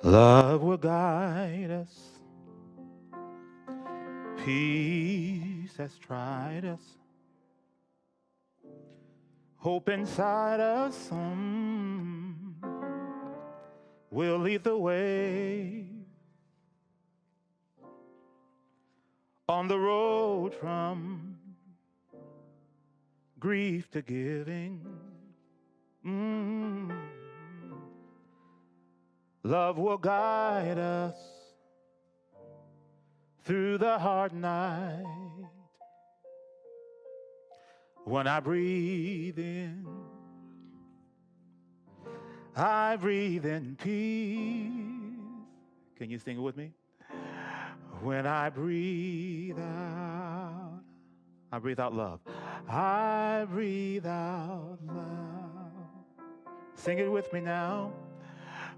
Love will guide us. Peace has tried us. Hope inside us will lead the way on the road from grief to giving. Love will guide us through the hard night. When I breathe in, I breathe in peace. Can you sing it with me? When I breathe out love. I breathe out love. Sing it with me now.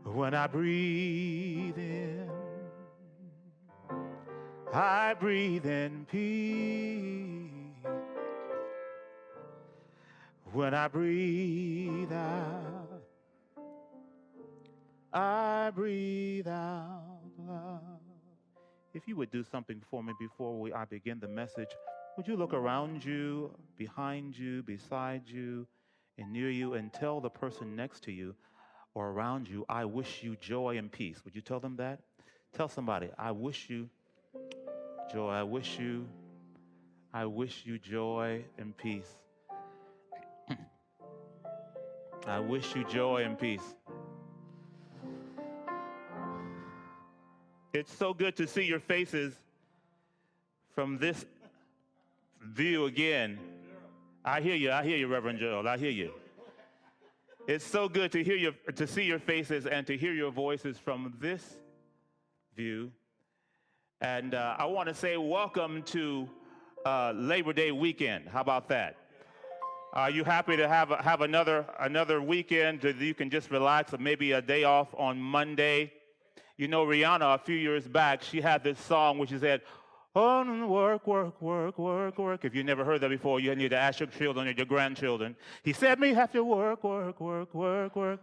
When I breathe in, I breathe in peace. When I breathe out, I breathe out love. If you would do something for me before I begin the message, would you look around you, behind you, beside you, and near you, and tell the person next to you or around you, I wish you joy and peace. Would you tell them that? Tell somebody, I wish you joy. I wish you joy and peace. I wish you joy and peace. It's so good to see your faces from this view again. I hear you, Reverend Joel. I hear you. It's so good to see your faces and to hear your voices from this view. And I want to say welcome to Labor Day weekend. How about that? Are you happy to have another weekend that you can just relax, or maybe a day off on Monday? You know, Rihanna, a few years back, she had this song which she said, oh, work, work, work, work, work. If you never heard that before, you need to ask your children or your grandchildren. He said, me have to work, work, work, work, work.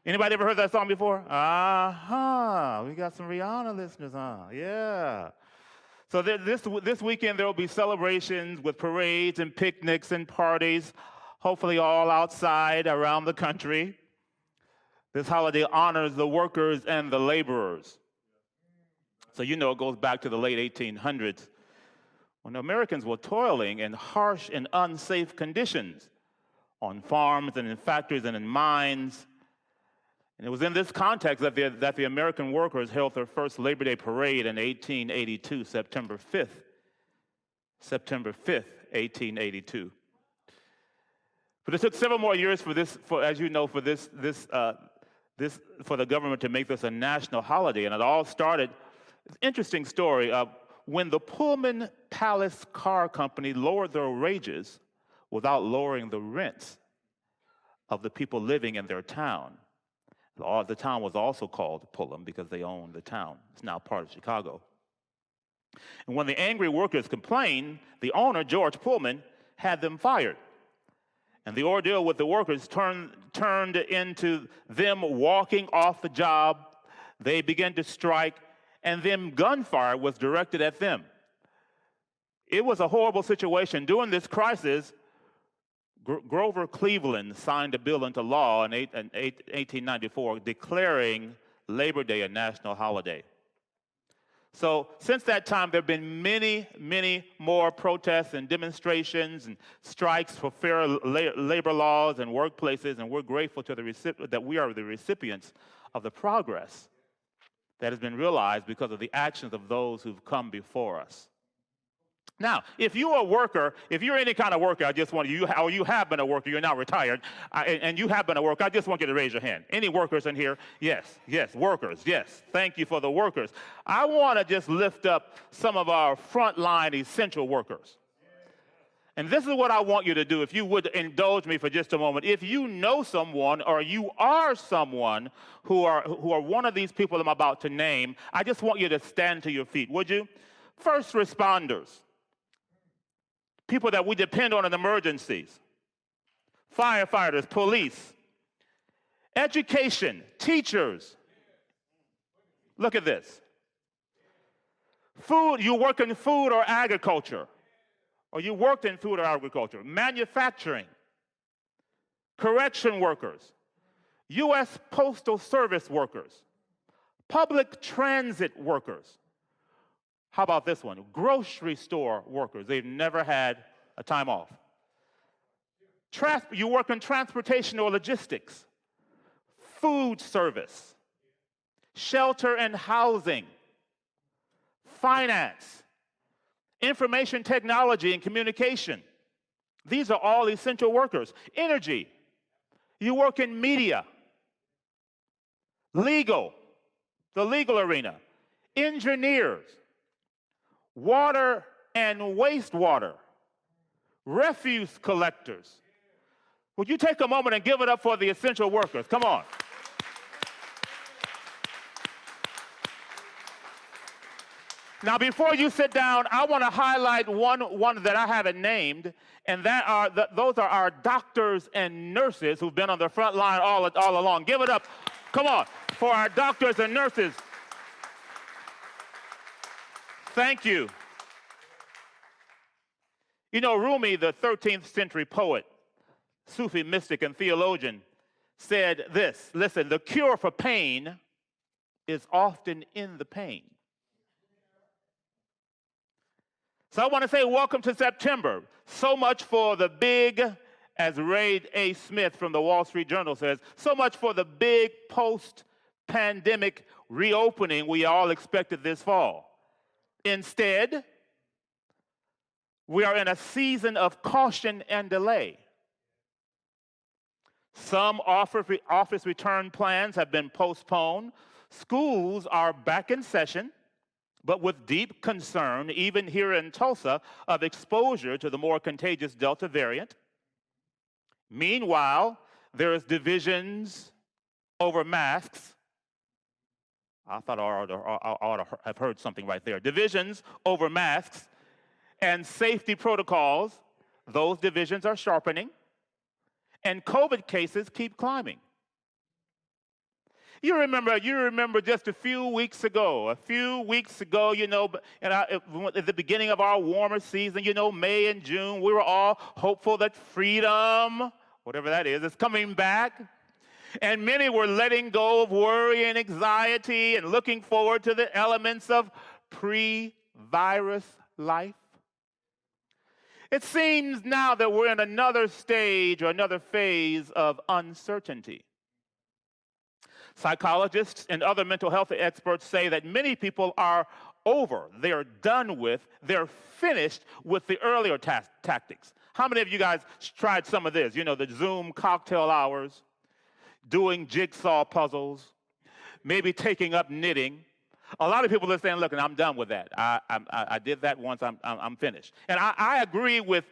Anybody ever heard that song before? We got some Rihanna listeners, huh? Yeah. So this weekend there will be celebrations with parades and picnics and parties, hopefully all outside around the country. This holiday honors the workers and the laborers. So you know it goes back to the late 1800s when Americans were toiling in harsh and unsafe conditions on farms and in factories and in mines. And it was in this context that the American workers held their first Labor Day parade in 1882, September 5th, 1882. But it took several more years for the government to make this a national holiday, and it all started. Interesting story. When the Pullman Palace Car Company lowered their wages without lowering the rents of the people living in their town. The town was also called Pullman because they owned the town. It's now part of Chicago. And when the angry workers complained, the owner, George Pullman, had them fired. And the ordeal with the workers turned into them walking off the job. They began to strike, and then gunfire was directed at them. It was a horrible situation. During this crisis, Grover Cleveland signed a bill into law in 1894 declaring Labor Day a national holiday. So since that time, there have been many, many more protests and demonstrations and strikes for fair labor laws and workplaces, and we're grateful to that we are the recipients of the progress that has been realized because of the actions of those who've come before us. Now, if you're a worker, if you're any kind of worker, I just want you have been a worker, you're now retired, and you have been a worker, I just want you to raise your hand. Any workers in here? Yes, workers, yes. Thank you for the workers. I want to just lift up some of our frontline essential workers. And this is what I want you to do, if you would indulge me for just a moment. If you know someone or you are someone who are one of these people I'm about to name, I just want you to stand to your feet, would you? First responders. People that we depend on in emergencies, firefighters, police, education, teachers, Look at this. Food, you work in food or agriculture, or you worked in food or agriculture, manufacturing, correction workers, U.S. Postal Service workers, public transit workers. How about this one? Grocery store workers. They've never had a time off. You work in transportation or logistics, food service, shelter and housing, finance, information technology and communication. These are all essential workers. Energy. You work in media, legal, the legal arena, engineers, water and wastewater, refuse collectors. Would you take a moment and give it up for the essential workers? Come on. Now, before you sit down, I want to highlight one that I haven't named, and those are our doctors and nurses who've been on the front line all along. Give it up, come on, for our doctors and nurses. Thank you. You know, Rumi, the 13th century poet, Sufi mystic and theologian, said this. Listen, the cure for pain is often in the pain. So I want to say welcome to September. So much for the big, as Ray A. Smith from the Wall Street Journal says, so much for the big post-pandemic reopening we all expected this fall. Instead, we are in a season of caution and delay. Some office return plans have been postponed. Schools are back in session, but with deep concern, even here in Tulsa, of exposure to the more contagious Delta variant. Meanwhile, there is divisions over masks. I thought I ought to have heard something right there. Divisions over masks and safety protocols. Those divisions are sharpening, and COVID cases keep climbing. You remember just a few weeks ago, you know, at the beginning of our warmer season, you know, May and June, we were all hopeful that freedom, whatever that is coming back. And many were letting go of worry and anxiety and looking forward to the elements of pre-virus life. It seems now that we're in another stage or another phase of uncertainty. Psychologists and other mental health experts say that many people are over, they're done with, they're finished with the earlier tactics. How many of you guys tried some of this? You know, the Zoom cocktail hours, doing jigsaw puzzles, maybe taking up knitting. A lot of people are saying, look, I'm done with that. I did that once, I'm finished. And I agree with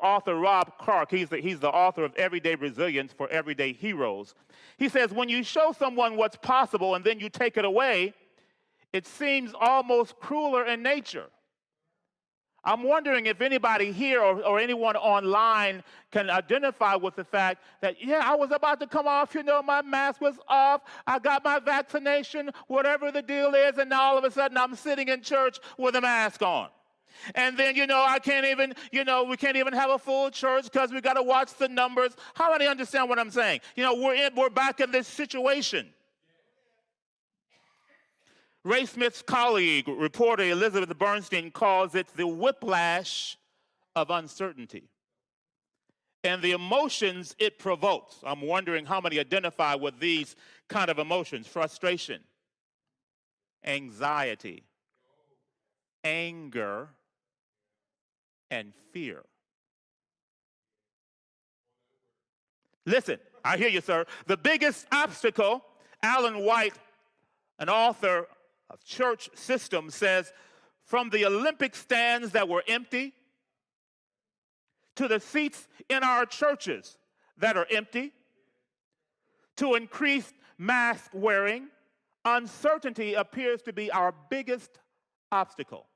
author Rob Clark. He's the author of Everyday Resilience for Everyday Heroes. He says, when you show someone what's possible and then you take it away, it seems almost crueler in nature. I'm wondering if anybody here or anyone online can identify with the fact that, yeah, I was about to come off, my mask was off, I got my vaccination, whatever the deal is, and now all of a sudden I'm sitting in church with a mask on. And then, I can't even, we can't even have a full church because we got to watch the numbers. How many understand what I'm saying? We're back in this situation. Ray Smith's colleague, reporter Elizabeth Bernstein, calls it the whiplash of uncertainty and the emotions it provokes. I'm wondering how many identify with these kind of emotions: frustration, anxiety, anger, and fear. Listen, I hear you, sir. The biggest obstacle, Alan White, an author of Church System, says, from the Olympic stands that were empty to the seats in our churches that are empty, to increased mask wearing, uncertainty appears to be our biggest obstacle.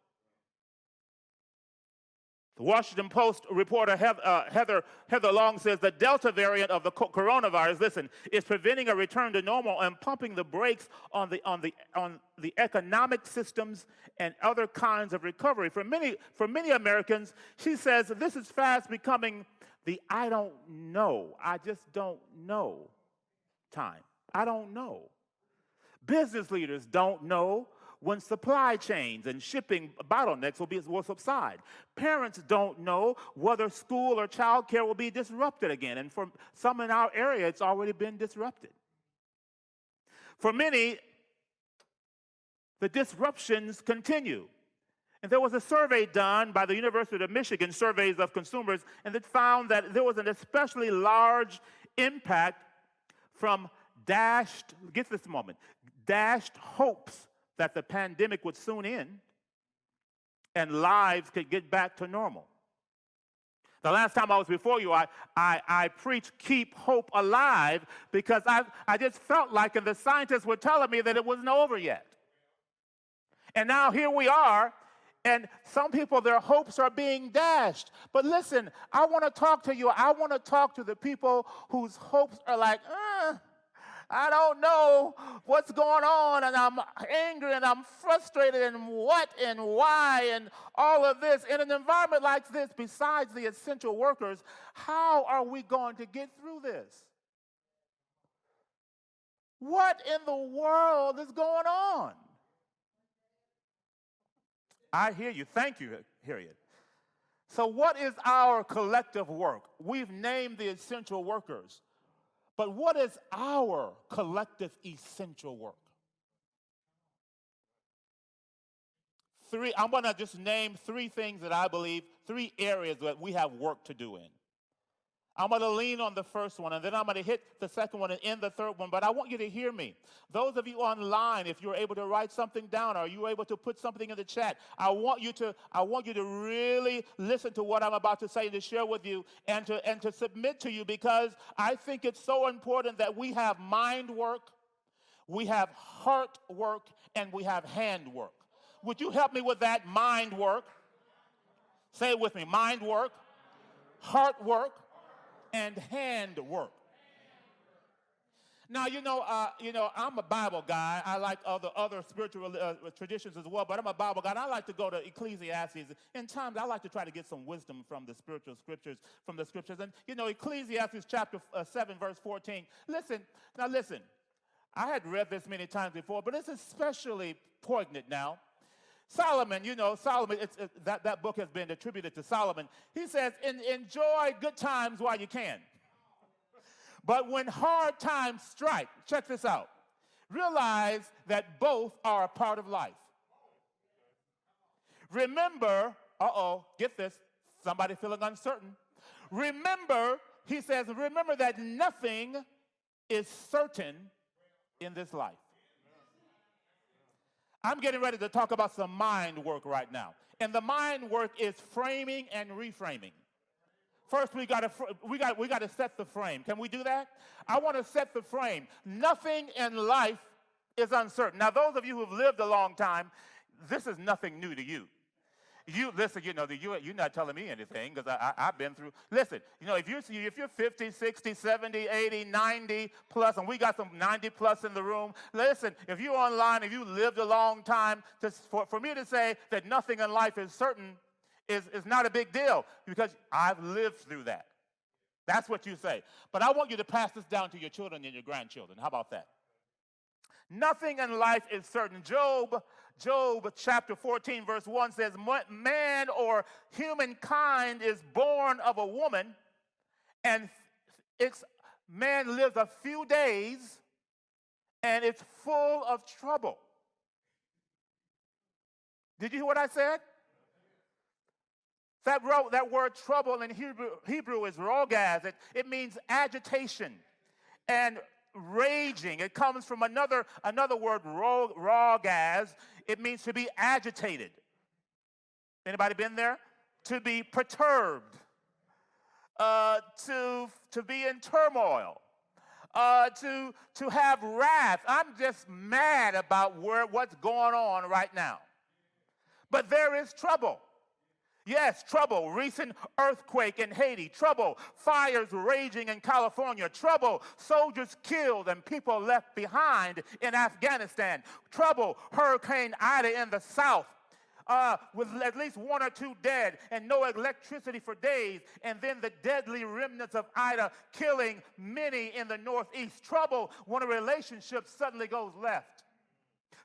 The Washington Post reporter Heather Long says the Delta variant of the coronavirus, listen, is preventing a return to normal and pumping the brakes on the economic systems and other kinds of recovery. For many Americans, she says this is fast becoming the I don't know, I just don't know time. I don't know. Business leaders don't know when supply chains and shipping bottlenecks will subside. Parents don't know whether school or child care will be disrupted again. And for some in our area, it's already been disrupted. For many, the disruptions continue. And there was a survey done by the University of Michigan, surveys of consumers, and it found that there was an especially large impact from dashed hopes that the pandemic would soon end and lives could get back to normal. The last time I was before you, I preached keep hope alive because I just felt like, and the scientists were telling me that it wasn't over yet. And now here we are, and some people, their hopes are being dashed. But listen, I want to talk to you. I want to talk to the people whose hopes are like, I don't know what's going on, and I'm angry, and I'm frustrated, and what, and why, and all of this. In an environment like this, besides the essential workers, how are we going to get through this? What in the world is going on? I hear you. Thank you, Harriet. So what is our collective work? We've named the essential workers. But what is our collective essential work? I'm going to just name three things that I believe, three areas that we have work to do in. I'm going to lean on the first one, and then I'm going to hit the second one and end the third one. But I want you to hear me. Those of you online, if you're able to write something down, or you're able to put something in the chat, I want you to really listen to what I'm about to say and to share with you and to submit to you, because I think it's so important that we have mind work, we have heart work, and we have hand work. Would you help me with that? Mind work. Say it with me. Mind work, heart work, and hand work. Now, I'm a Bible guy. I like other spiritual traditions as well, but I'm a Bible guy. And I like to go to Ecclesiastes. In times, I like to try to get some wisdom from the spiritual scriptures, And, Ecclesiastes chapter 7, verse 14. Listen. I had read this many times before, but it's especially poignant now. Solomon, that book has been attributed to Solomon. He says, enjoy good times while you can. But when hard times strike, check this out, realize that both are a part of life. Remember, get this, somebody feeling uncertain. Remember, he says, remember that nothing is certain in this life. I'm getting ready to talk about some mind work right now. And the mind work is framing and reframing. First, we got to set the frame. Can we do that? I want to set the frame. Nothing in life is uncertain. Now, those of you who've lived a long time, this is nothing new to you. You listen, you're not telling me anything because I've been through. Listen, if you're 50, 60, 70, 80, 90 plus, and we got some 90 plus in the room, listen, if you're online, if you lived a long time, for me to say that nothing in life is certain is not a big deal because I've lived through that. That's what you say. But I want you to pass this down to your children and your grandchildren. How about that? Nothing in life is certain. Job chapter 14, verse 1 says, man or humankind is born of a woman, and man lives a few days, and it's full of trouble. Did you hear what I said? That word trouble in Hebrew is rogaz. It means agitation and raging. It comes from another word, rogaz. It means to be agitated. Anybody been there? To be perturbed. To be in turmoil. To have wrath. I'm just mad about what's going on right now. But there is trouble. Yes, trouble, recent earthquake in Haiti, trouble, fires raging in California, trouble, soldiers killed and people left behind in Afghanistan, trouble, Hurricane Ida in the south, with at least 1 or 2 dead and no electricity for days, and then the deadly remnants of Ida killing many in the northeast, trouble when a relationship suddenly goes left,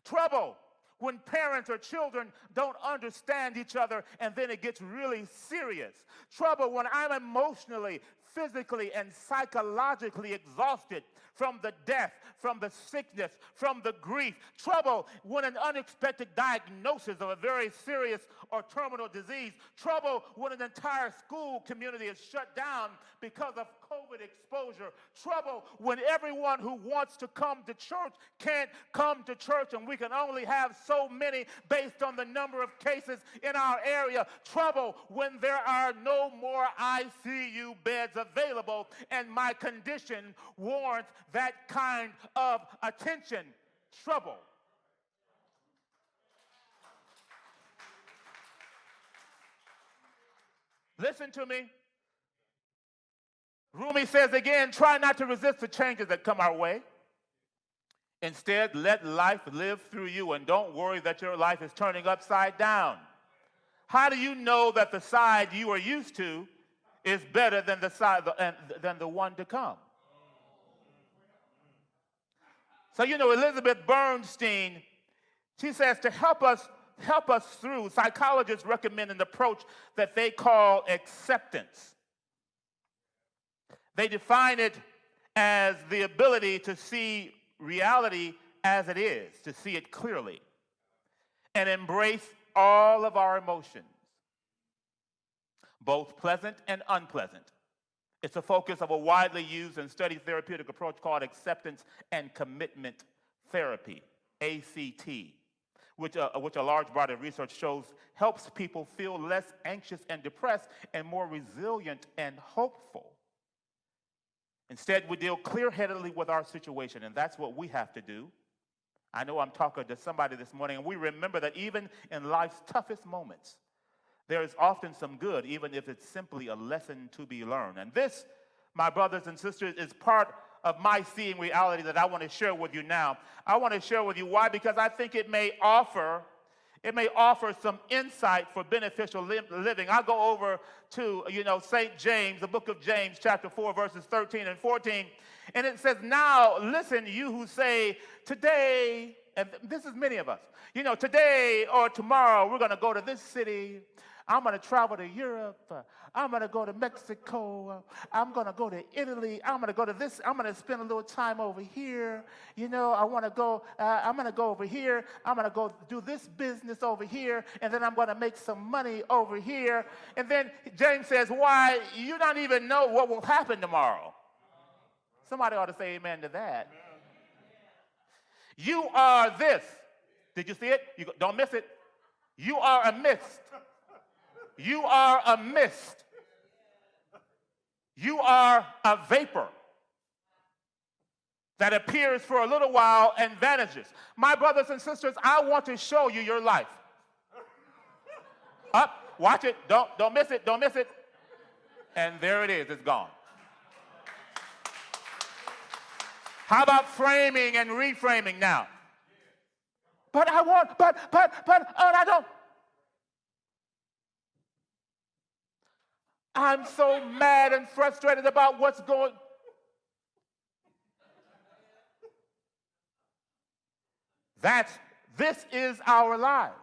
trouble when parents or children don't understand each other and then it gets really serious. Trouble when I'm emotionally, physically, and psychologically exhausted from the death, from the sickness, from the grief. Trouble when an unexpected diagnosis of a very serious or terminal disease. Trouble when an entire school community is shut down because of COVID exposure. Trouble when everyone who wants to come to church can't come to church and we can only have so many based on the number of cases in our area. Trouble when there are no more ICU beds available and my condition warrants that kind of attention. Trouble. Listen to me. Rumi says again, try not to resist the changes that come our way. Instead, let life live through you and don't worry that your life is turning upside down. How do you know that the side you are used to is better than the one to come? So, Elizabeth Bernstein, she says to help us through, psychologists recommend an approach that they call acceptance. They define it as the ability to see reality as it is, to see it clearly, and embrace all of our emotions, both pleasant and unpleasant. It's a focus of a widely used and studied therapeutic approach called acceptance and commitment therapy, ACT, which a large body of research shows helps people feel less anxious and depressed and more resilient and hopeful. Instead, we deal clear-headedly with our situation, and that's what we have to do. I know I'm talking to somebody this morning, and we remember that even in life's toughest moments, there is often some good, even if it's simply a lesson to be learned. And this, my brothers and sisters, is part of my seeing reality that I want to share with you now. I want to share with you why, because I think it may offer some insight for beneficial living. I'll go over to, St. James, the book of James, chapter 4, verses 13 and 14. And it says, now listen, you who say, today, and this is many of us, today or tomorrow we're going to go to this city. I'm going to travel to Europe. I'm going to go to Mexico. I'm going to go to Italy. I'm going to go to this. I'm going to spend a little time over here. I want to go. I'm going to go over here. I'm going to go do this business over here. And then I'm going to make some money over here. And then James says, why? You don't even know what will happen tomorrow. Somebody ought to say amen to that. You are this. Did you see it? Don't miss it. You are a mist. You are a mist. You are a vapor that appears for a little while and vanishes. My brothers and sisters, I want to show you your life. Up, watch it. Don't miss it. Don't miss it. And there it is. It's gone. How about framing and reframing now? But I want, but I don't. I'm so mad and frustrated about what's going. This is our lives.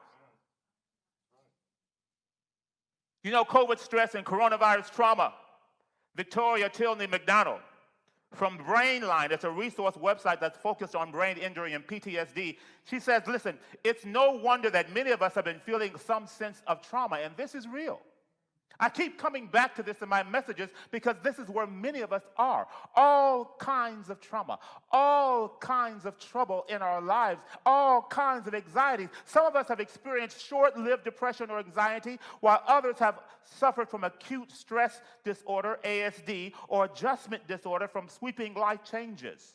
COVID stress and coronavirus trauma. Victoria Tilney McDonald from Brainline, it's a resource website that's focused on brain injury and PTSD. She says, listen, it's no wonder that many of us have been feeling some sense of trauma, and this is real. I keep coming back to this in my messages because this is where many of us are. All kinds of trauma, all kinds of trouble in our lives, all kinds of anxieties. Some of us have experienced short-lived depression or anxiety, while others have suffered from acute stress disorder, ASD, or adjustment disorder from sweeping life changes.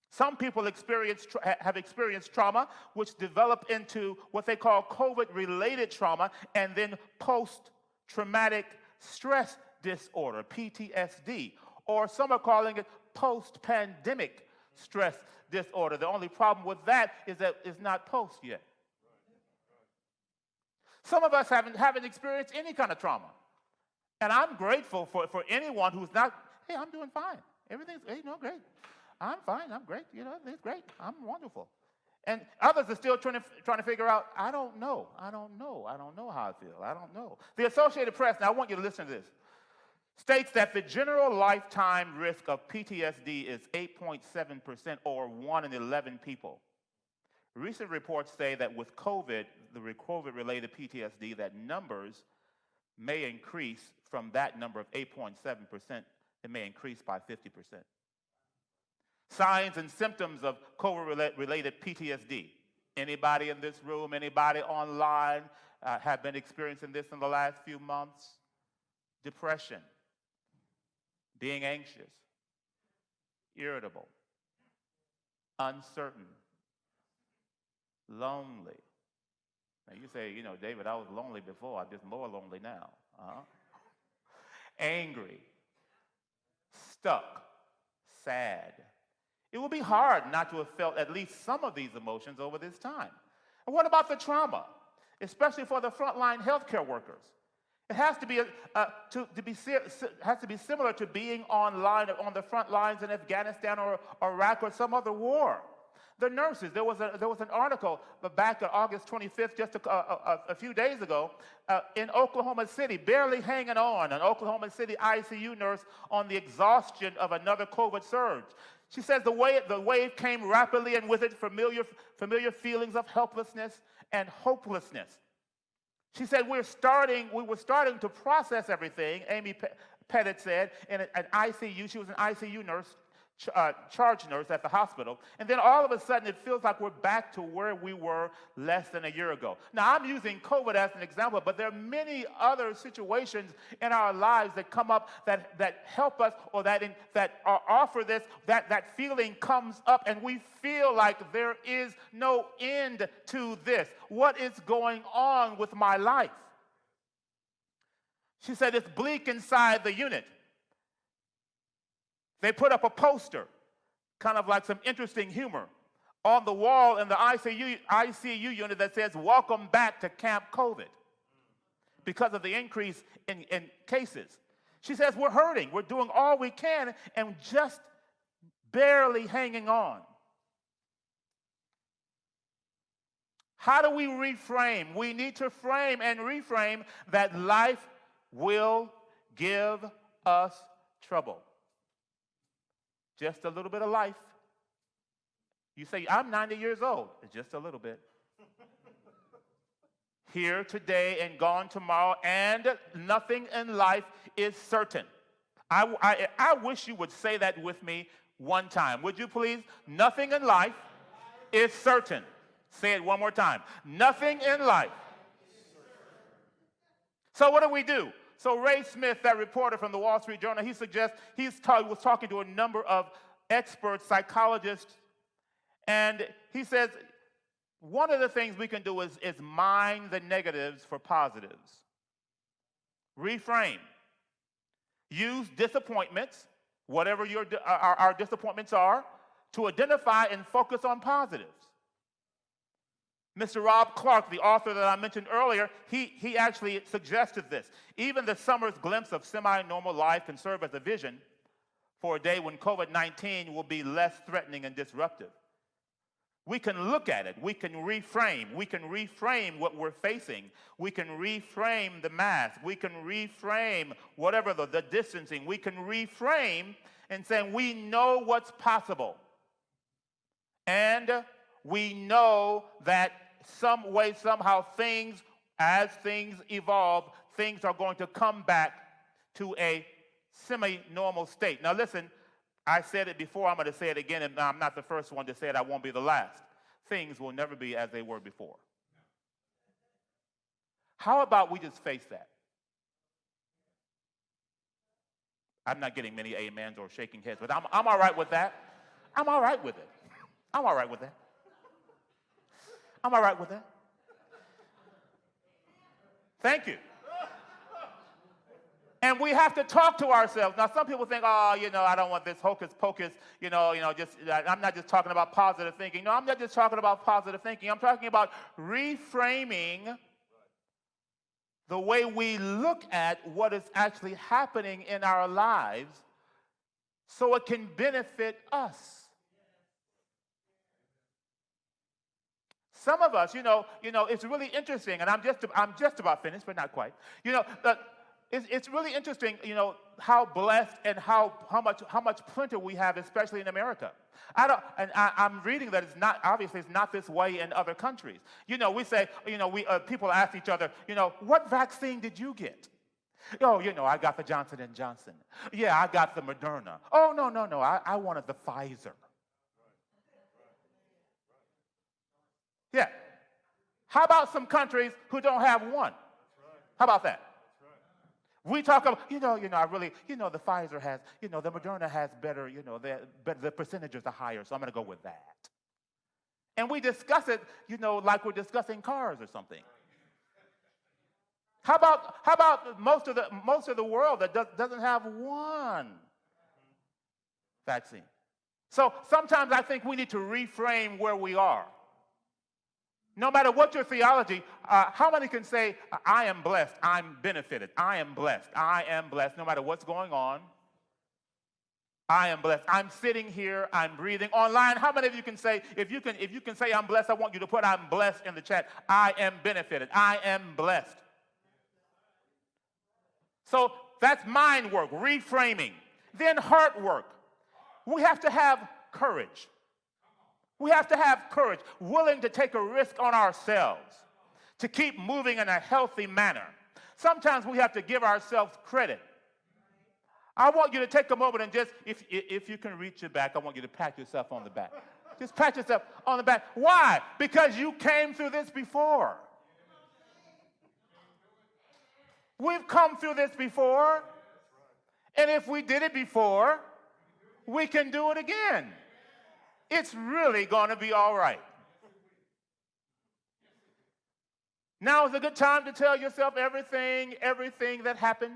Some people have experienced trauma, which develop into what they call COVID-related trauma, and then post-traumatic stress disorder, PTSD, or some are calling it post-pandemic stress disorder. The only problem with that is that it's not post yet. Some of us haven't experienced any kind of trauma. And I'm grateful for anyone who's not, hey, I'm doing fine. Everything's, great. I'm fine, I'm great, it's great, I'm wonderful. And others are still trying to figure out, I don't know how I feel, I don't know. The Associated Press, now I want you to listen to this, states that the general lifetime risk of PTSD is 8.7% or 1 in 11 people. Recent reports say that with COVID, the COVID-related PTSD, that numbers may increase from that number of 8.7%, it may increase by 50%. Signs and symptoms of COVID-related PTSD. Anybody in this room, anybody online have been experiencing this in the last few months? Depression, being anxious, irritable, uncertain, lonely. Now you say, David, I was lonely before, I'm just more lonely now. Angry, stuck, sad. It will be hard not to have felt at least some of these emotions over this time. And what about the trauma, especially for the frontline healthcare workers? It has to be similar to being on the front lines in Afghanistan or Iraq or some other war. The nurses, there was an article back on August 25th, just a few days ago, in Oklahoma City, barely hanging on, an Oklahoma City ICU nurse on the exhaustion of another COVID surge. She says the wave came rapidly, and with it familiar feelings of helplessness and hopelessness. She said we were starting to process everything, Amy Pettit said, in an ICU. She was an ICU nurse, charge nurse at the hospital, and then all of a sudden it feels like we're back to where we were less than a year ago. Now I'm using COVID as an example, but there are many other situations in our lives that come up that help us, or that offer this, that feeling comes up and we feel like there is no end to this. What is going on with my life? She said it's bleak inside the unit. They put up a poster, kind of like some interesting humor, on the wall in the ICU unit that says, "Welcome back to Camp COVID," because of the increase in cases. She says, we're hurting. We're doing all we can and just barely hanging on. How do we reframe? We need to frame and reframe that life will give us trouble. Just a little bit of life. You say, I'm 90 years old. It's just a little bit. Here today and gone tomorrow, and nothing in life is certain. I wish you would say that with me one time. Would you please? Nothing in life is certain. Say it one more time. Nothing in life. So what do? So Ray Smith, that reporter from the Wall Street Journal, he suggests, he was talking to a number of experts, psychologists, and he says one of the things we can do is mine the negatives for positives. Reframe. Use disappointments, whatever our disappointments are, to identify and focus on positives. Mr. Rob Clark, the author that I mentioned earlier, he actually suggested this. Even the summer's glimpse of semi-normal life can serve as a vision for a day when COVID-19 will be less threatening and disruptive. We can look at it. We can reframe. We can reframe what we're facing. We can reframe the mask. We can reframe whatever the distancing. We can reframe and say we know what's possible. And we know that some way, somehow, as things evolve, things are going to come back to a semi-normal state. Now listen, I said it before, I'm going to say it again, and I'm not the first one to say it, I won't be the last. Things will never be as they were before. How about we just face that? I'm not getting many amens or shaking heads, but I'm all right with that. I'm all right with it. I'm all right with that. I'm all right with that. Thank you. And we have to talk to ourselves. Now, some people think, oh, I don't want this hocus pocus, I'm not just talking about positive thinking. No, I'm not just talking about positive thinking. I'm talking about reframing the way we look at what is actually happening in our lives so it can benefit us. Some of us, it's really interesting, and I'm just about finished, but not quite. It's really interesting, how blessed and how much plenty we have, especially in America. I'm reading that it's not this way in other countries. We say, people ask each other, what vaccine did you get? Oh, I got the Johnson & Johnson. Yeah, I got the Moderna. Oh, no, I wanted the Pfizer. Yeah. How about some countries who don't have one? How about that? We talk about, the Pfizer has, the Moderna has better, the percentages are higher, so I'm going to go with that. And we discuss it, like we're discussing cars or something. How about most of the world that doesn't have one vaccine? So sometimes I think we need to reframe where we are. No matter what your theology, how many can say, I am blessed, I'm benefited, I am blessed, no matter what's going on, I am blessed. I'm sitting here, I'm breathing. Online, how many of you can say, if you can say I'm blessed, I want you to put I'm blessed in the chat. I am benefited, I am blessed. So that's mind work, reframing. Then heart work. We have to have courage. We have to have courage, willing to take a risk on ourselves, to keep moving in a healthy manner. Sometimes we have to give ourselves credit. I want you to take a moment and just, if you can reach your back, I want you to pat yourself on the back. Just pat yourself on the back. Why? Because you came through this before. We've come through this before. And if we did it before, we can do it again. It's really going to be all right. Now is a good time to tell yourself everything that happened,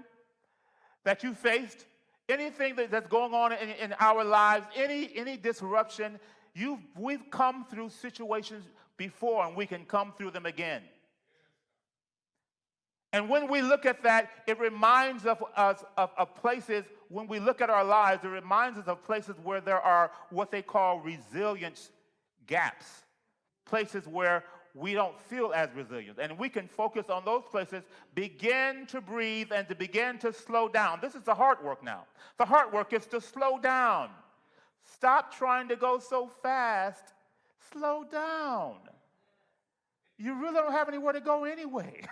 that you faced, anything that's going on in our lives, any disruption. We've come through situations before, and we can come through them again. And when we look at that, it reminds us of places, when we look at our lives, it reminds us of places where there are what they call resilience gaps, places where we don't feel as resilient. And we can focus on those places, begin to breathe, and to begin to slow down. This is the heart work now. The heart work is to slow down. Stop trying to go so fast. Slow down. You really don't have anywhere to go anyway.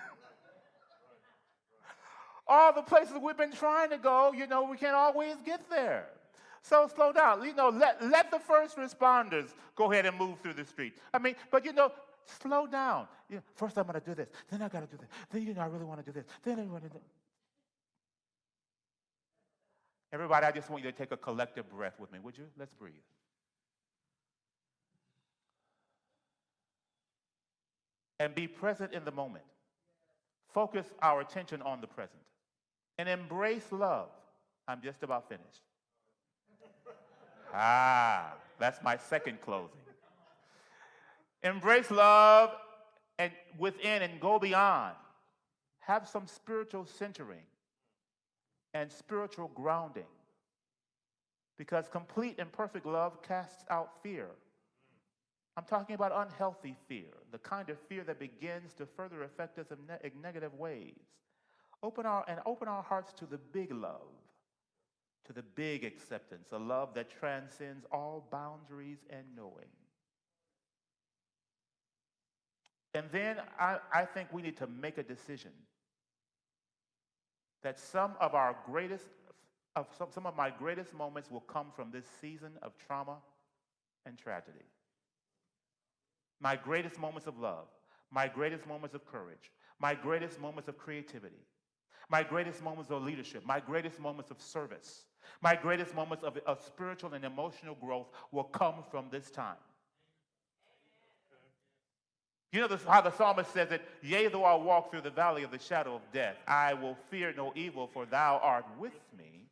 All the places we've been trying to go, we can't always get there. So slow down. Let the first responders go ahead and move through the street. But slow down. First I'm going to do this. Then I got to do this. Then, I really want to do this. Then I want to do this. Everybody, I just want you to take a collective breath with me, would you? Let's breathe. And be present in the moment. Focus our attention on the present. And embrace love. I'm just about finished. That's my second closing. Embrace love and within and go beyond. Have some spiritual centering and spiritual grounding. Because complete and perfect love casts out fear. I'm talking about unhealthy fear, the kind of fear that begins to further affect us in negative ways. Open our hearts to the big love, to the big acceptance, a love that transcends all boundaries and knowing. And then I think we need to make a decision that some of my greatest moments will come from this season of trauma and tragedy. My greatest moments of love, my greatest moments of courage, my greatest moments of creativity, my greatest moments of leadership, my greatest moments of service, my greatest moments of spiritual and emotional growth will come from this time. You know how the psalmist says it, yea, though I walk through the valley of the shadow of death, I will fear no evil, for thou art with me.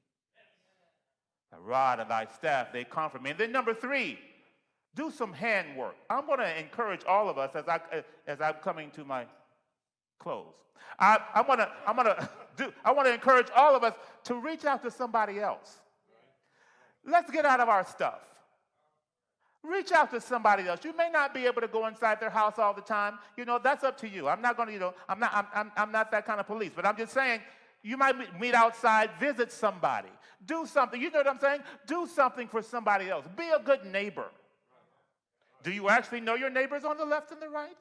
Thy rod and thy staff, they comfort me. And then number 3, do some handwork. I'm going to encourage all of us as I'm coming to my close. I want to encourage all of us to reach out to somebody else. Let's get out of our stuff. Reach out to somebody else. You may not be able to go inside their house all the time. You know, that's up to you. I'm not going to, I'm not that kind of police. But I'm just saying, you might meet outside, visit somebody. Do something. You know what I'm saying? Do something for somebody else. Be a good neighbor. Do you actually know your neighbors on the left and the right?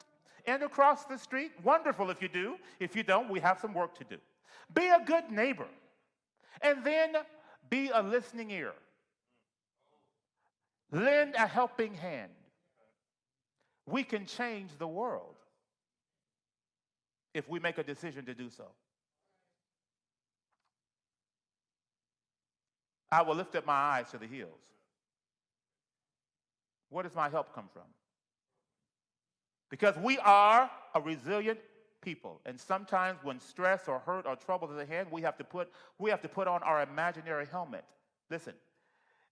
And across the street? Wonderful if you do. If you don't, we have some work to do. Be a good neighbor. And then be a listening ear. Lend a helping hand. We can change the world if we make a decision to do so. I will lift up my eyes to the hills. Where does my help come from? Because we are a resilient people, and sometimes when stress or hurt or trouble is at hand, we have to put on our imaginary helmet. Listen.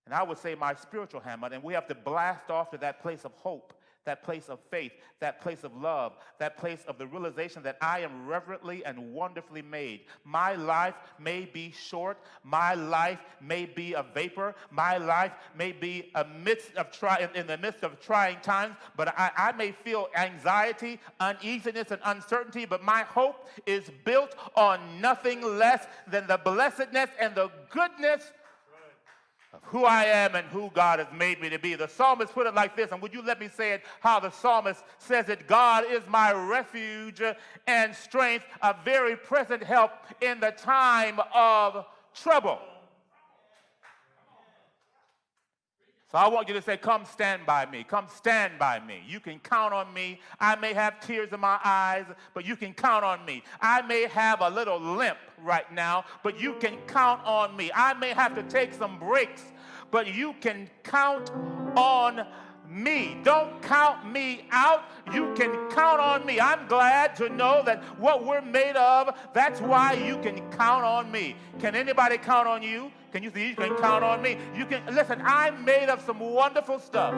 And I would say my spiritual helmet, and we have to blast off to that place of hope, that place of faith, that place of love, that place of the realization that I am reverently and wonderfully made. My life may be short. My life may be a vapor. My life may be in the midst of trying times, but I may feel anxiety, uneasiness, and uncertainty, but my hope is built on nothing less than the blessedness and the goodness of who I am and who God has made me to be. The psalmist put it like this, and would you let me say it how the psalmist says it? God is my refuge and strength, a very present help in the time of trouble. So I want you to say, come stand by me. Come stand by me. You can count on me. I may have tears in my eyes, but you can count on me. I may have a little limp right now, but you can count on me. I may have to take some breaks, but you can count on me. Don't count me out. You can count on me. I'm glad to know that what we're made of, that's why you can count on me. Can anybody count on you? Can you see you can count on me? You can listen, I'm made of some wonderful stuff.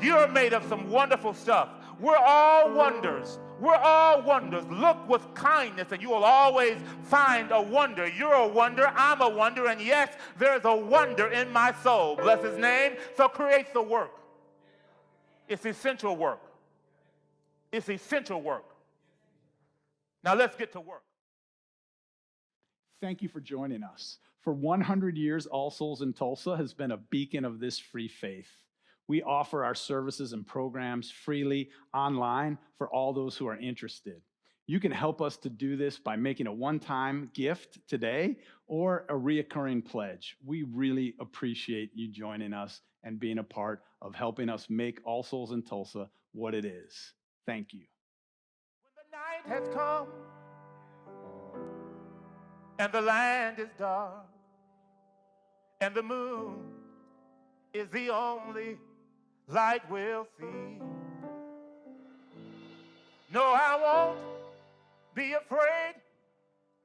You're made of some wonderful stuff. We're all wonders. We're all wonders. Look with kindness and you will always find a wonder. You're a wonder. I'm a wonder. And yes, there's a wonder in my soul. Bless his name. So create the work. It's essential work. It's essential work. Now let's get to work. Thank you for joining us. For 100 years, All Souls in Tulsa has been a beacon of this free faith. We offer our services and programs freely online for all those who are interested. You can help us to do this by making a one-time gift today or a reoccurring pledge. We really appreciate you joining us and being a part of helping us make All Souls in Tulsa what it is. Thank you. When the night has come and the land is dark and the moon is the only light we'll see, no, I won't be afraid.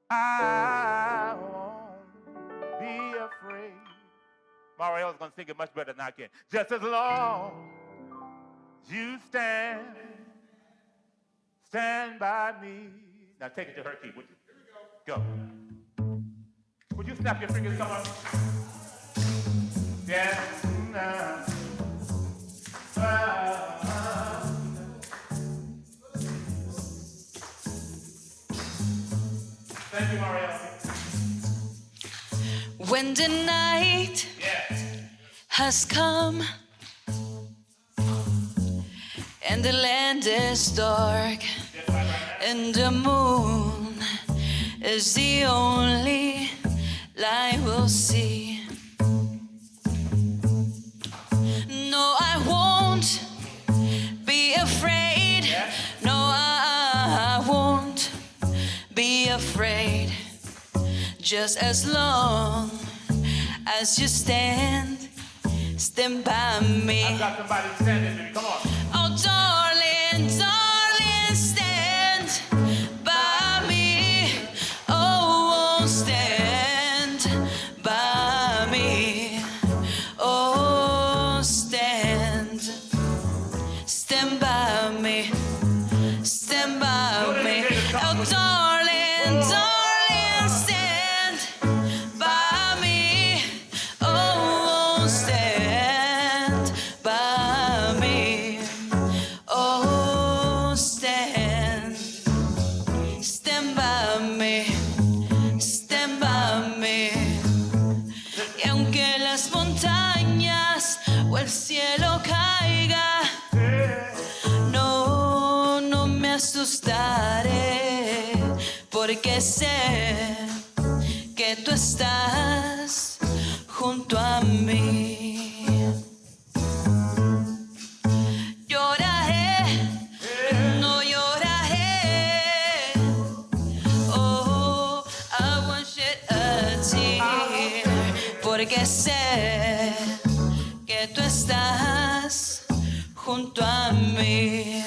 I won't be afraid. Mariel's going to sing it much better than I can. Just as long as you stand by me. Now take it to her key, would you? Here we go. Would you snap your fingers, someone? Yeah. Thank you, Mariel. When the night has come and the land is dark and the moon is the only light we'll see, no, I won't be afraid. No, I won't be afraid. Just as long as you stand by me. I've got somebody standing with me. Come on. Oh, darling, darling. stand by me. Oh, stand by me. Stand by me. Oh, darling, darling, stand by me. Oh, stand by me. Oh, stand by me. Stand by me. Y aunque las montañas o el cielo caiga, no me asustaré, porque sé que tú estás junto a mí. Lloraré, no lloraré. Oh, I won't shed a tear, porque sé que tú estás junto a mí.